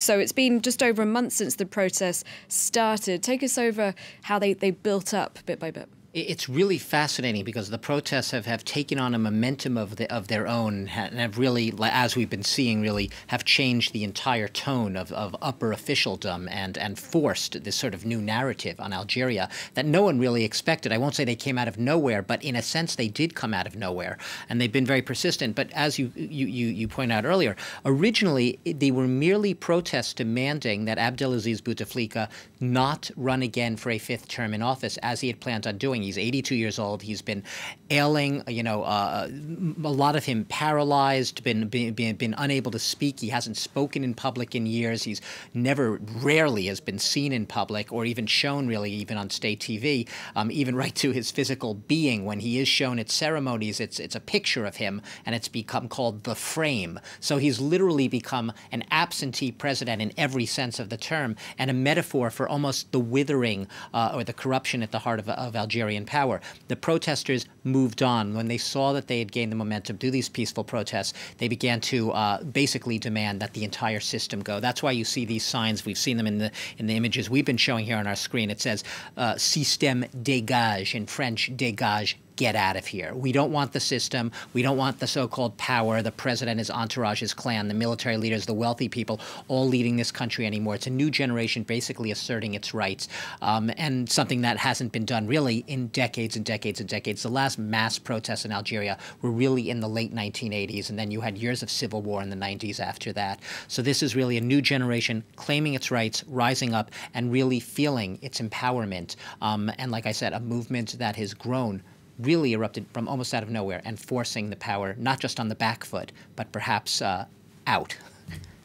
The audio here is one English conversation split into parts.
So it's been just over a month since the protests started. Take us over how they built up bit by bit. It's really fascinating because the protests have taken on a momentum of their own and have really, as we've been seeing, really have changed the entire tone of upper officialdom and forced this sort of new narrative on Algeria that no one really expected. I won't say they came out of nowhere, but in a sense they did come out of nowhere, and they've been very persistent. But as you point out earlier, originally they were merely protests demanding that Abdelaziz Bouteflika not run again for a fifth term in office, as he had planned on doing. He's 82 years old. He's been ailing, a lot of him paralyzed, been unable to speak. He hasn't spoken in public in years. He's rarely has been seen in public or even shown really even on state TV, even right to his physical being. When he is shown at ceremonies, it's a picture of him, and it's become called the frame. So he's literally become an absentee president in every sense of the term, and a metaphor for almost the withering or the corruption at the heart of Algerian power. The protesters moved on. When they saw that they had gained the momentum through these peaceful protests, they began to basically demand that the entire system go. That's why you see these signs. We've seen them in the images we've been showing here on our screen. It says "Système dégage" in French, dégage. Get out of here. We don't want the system. We don't want the so-called power, the president, his entourage, his clan, the military leaders, the wealthy people all leading this country anymore. It's a new generation basically asserting its rights, and something that hasn't been done really in decades and decades and decades. The last mass protests in Algeria were really in the late 1980s, and then you had years of civil war in the 90s after that. So this is really a new generation claiming its rights, rising up, and really feeling its empowerment. And like I said, a movement that has grown, really erupted from almost out of nowhere and forcing the power not just on the back foot, but perhaps out.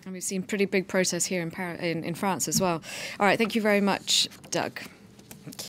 And we've seen pretty big protests here in France as well. All right, thank you very much, Doug.